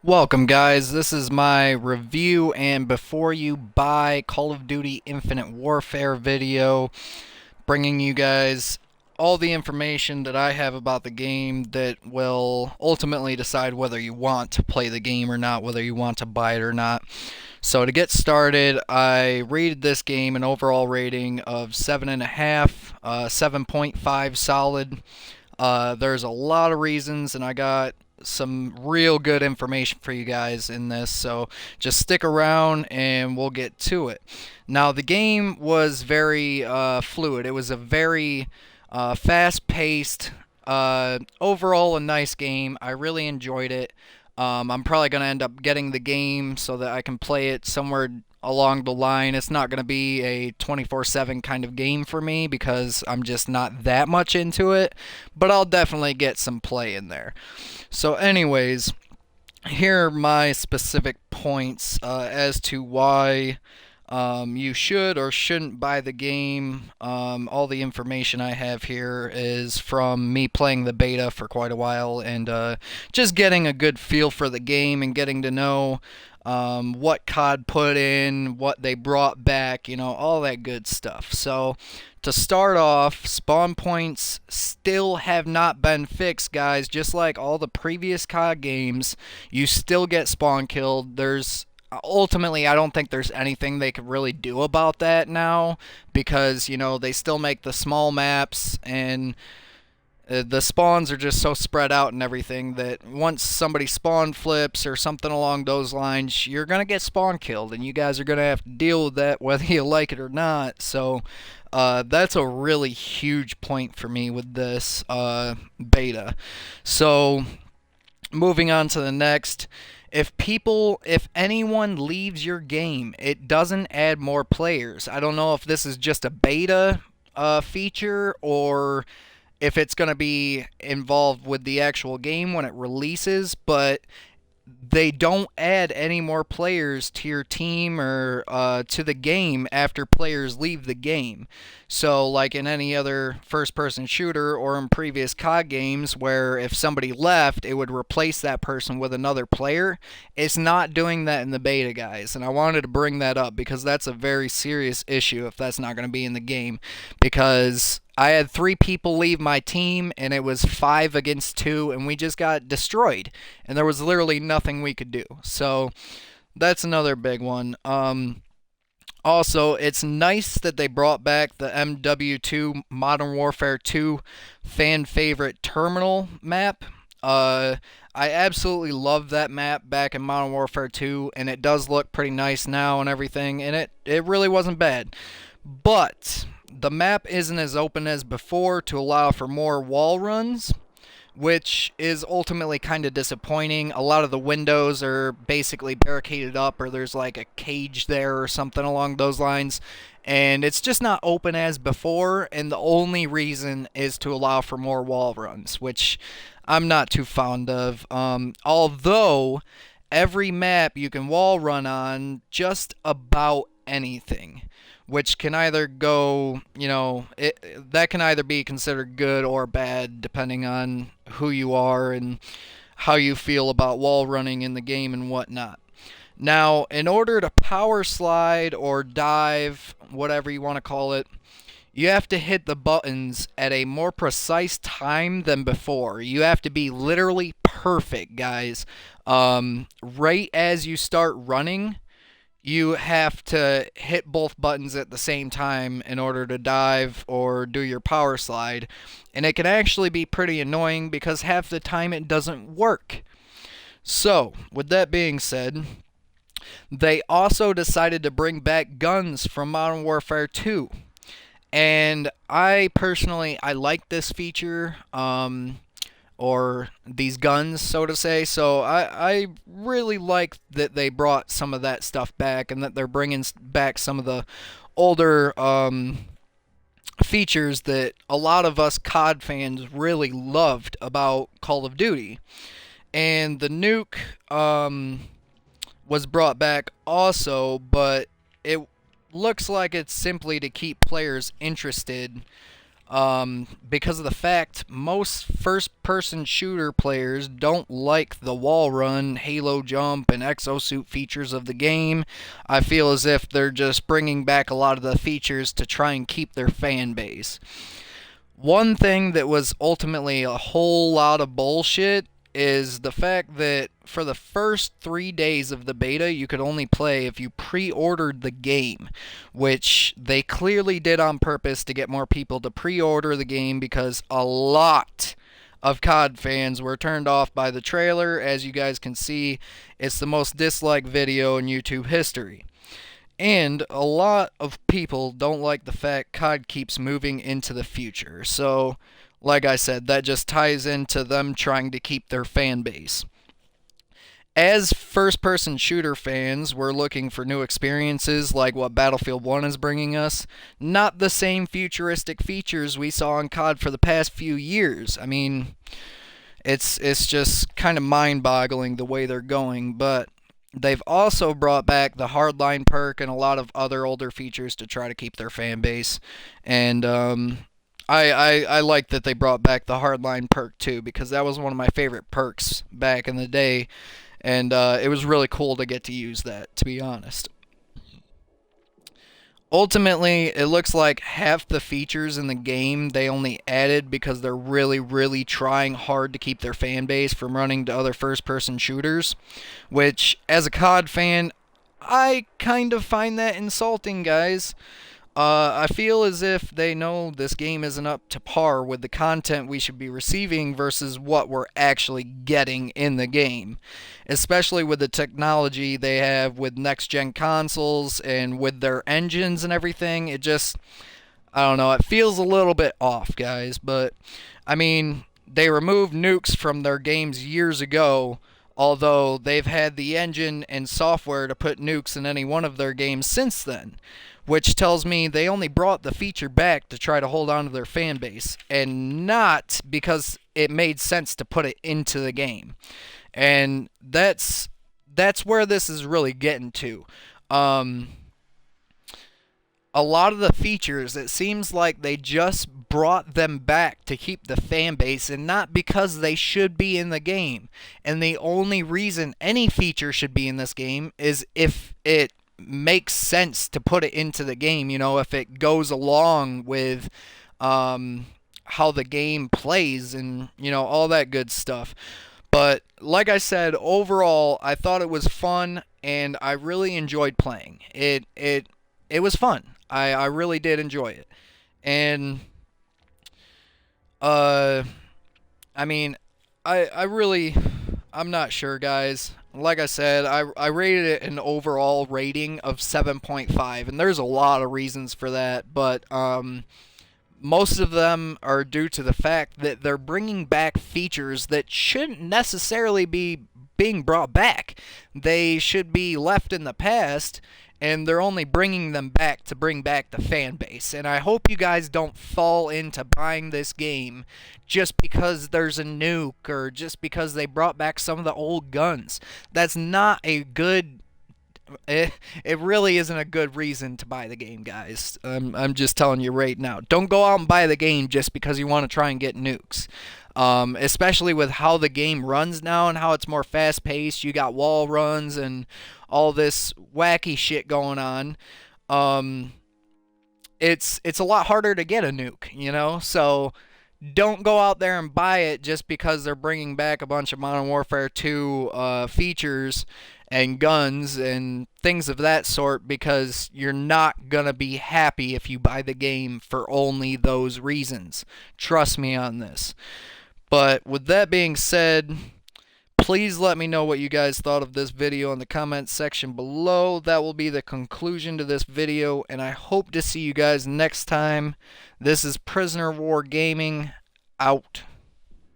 Welcome guys, this is my review and before you buy Call of Duty Infinite Warfare video, bringing you guys all the information that I have about the game that will ultimately decide whether you want to play the game or not, whether you want to buy it or not. So to get started, I rated this game an overall rating of 7.5, 7.5 solid. There's a lot of reasons, and I got some real good information for you guys in this, so just stick around and we'll get to it. Now, the game was very fluid. It was a very fast-paced, overall a nice game. I really enjoyed it. I'm probably going to end up getting the game so that I can play it somewhere along the line. It's not going to be a 24/7 kind of game for me because I'm just not that much into it, but I'll definitely get some play in there. So anyways, here are my specific points as to why you should or shouldn't buy the game. All the information I have here is from me playing the beta for quite a while and just getting a good feel for the game and getting to know what COD put in, what they brought back, all that good stuff. So, to start off, spawn points still have not been fixed, guys. Just like all the previous COD games, you still get spawn killed. Ultimately, I don't think there's anything they could really do about that now because, they still make the small maps and the spawns are just so spread out and everything that once somebody spawn flips or something along those lines, you're going to get spawn killed, and you guys are going to have to deal with that whether you like it or not. So that's a really huge point for me with this beta. So moving on to the next. If anyone leaves your game, it doesn't add more players. I don't know if this is just a beta feature or if it's going to be involved with the actual game when it releases, but they don't add any more players to your team or to the game after players leave the game. So, like in any other first person shooter or in previous COD games, where if somebody left, it would replace that person with another player, it's not doing that in the beta, guys. And I wanted to bring that up because that's a very serious issue if that's not going to be in the game. Because I had 3 people leave my team, and it was 5 against 2, and we just got destroyed. And there was literally nothing we could do. So that's another big one. Also, it's nice that they brought back the MW2 Modern Warfare 2 fan favorite terminal map. I absolutely love that map back in Modern Warfare 2, and it does look pretty nice now and everything, and it really wasn't bad. But the map isn't as open as before to allow for more wall runs, which is ultimately kind of disappointing. A lot of the windows are basically barricaded up, or there's like a cage there or something along those lines, and it's just not open as before, and the only reason is to allow for more wall runs, which I'm not too fond of. Although every map you can wall run on just about anything, which can either go, that can either be considered good or bad depending on who you are and how you feel about wall running in the game and whatnot. Now, in order to power slide or dive, whatever you want to call it, you have to hit the buttons at a more precise time than before. You have to be literally perfect, guys. Right as you start running, you have to hit both buttons at the same time in order to dive or do your power slide. And it can actually be pretty annoying because half the time it doesn't work. So, with that being said, they also decided to bring back guns from Modern Warfare 2. And I personally, I like this feature. Or these guns, so to say. So I really like that they brought some of that stuff back and that they're bringing back some of the older features that a lot of us COD fans really loved about Call of Duty. And the nuke was brought back also, but it looks like it's simply to keep players interested because of the fact most first-person shooter players don't like the wall run, halo jump, and exosuit features of the game. I feel as if they're just bringing back a lot of the features to try and keep their fan base. One thing that was ultimately a whole lot of bullshit is the fact that for the first 3 days of the beta, you could only play if you pre-ordered the game, which they clearly did on purpose to get more people to pre-order the game because a lot of COD fans were turned off by the trailer. As you guys can see, it's the most disliked video in YouTube history. And a lot of people don't like the fact COD keeps moving into the future. So, like I said, that just ties into them trying to keep their fan base. As first-person shooter fans, we're looking for new experiences like what Battlefield 1 is bringing us. Not the same futuristic features we saw in COD for the past few years. I mean, it's just kind of mind-boggling the way they're going, but they've also brought back the Hardline perk and a lot of other older features to try to keep their fan base. And I like that they brought back the Hardline perk too, because that was one of my favorite perks back in the day. And it was really cool to get to use that, to be honest. Ultimately, it looks like half the features in the game they only added because they're really trying hard to keep their fan base from running to other first-person shooters, which, as a COD fan, I kind of find that insulting, guys. I feel as if they know this game isn't up to par with the content we should be receiving versus what we're actually getting in the game. Especially with the technology they have with next-gen consoles and with their engines and everything. It just, I don't know, it feels a little bit off, guys. But, I mean, they removed Nukes from their games years ago, although they've had the engine and software to put Nukes in any one of their games since then. Which tells me they only brought the feature back to try to hold on to their fan base, and not because it made sense to put it into the game. And that's where this is really getting to. A lot of the features, it seems like they just brought them back to keep the fan base and not because they should be in the game. And the only reason any feature should be in this game is if it makes sense to put it into the game, you know, if it goes along with how the game plays and, you know, all that good stuff. But like I said, overall, I thought it was fun and I really enjoyed playing. It was fun. I really did enjoy it. And I mean, I'm not sure, guys. Like I said, I rated it an overall rating of 7.5, and there's a lot of reasons for that, but most of them are due to the fact that they're bringing back features that shouldn't necessarily be being brought back. They should be left in the past, and they're only bringing them back to bring back the fan base. And I hope you guys don't fall into buying this game just because there's a nuke or just because they brought back some of the old guns. That's not a good... It really isn't a good reason to buy the game, guys. I'm just telling you right now. Don't go out and buy the game just because you want to try and get nukes. Especially with how the game runs now and how it's more fast-paced. You got wall runs and all this wacky shit going on. It's a lot harder to get a nuke, you know? So don't go out there and buy it just because they're bringing back a bunch of Modern Warfare 2 features and guns and things of that sort, because you're not gonna be happy if you buy the game for only those reasons. Trust me on this. But with that being said, please let me know what you guys thought of this video in the comments section below. That will be the conclusion to this video, and I hope to see you guys next time. This is Prisoner War Gaming, out.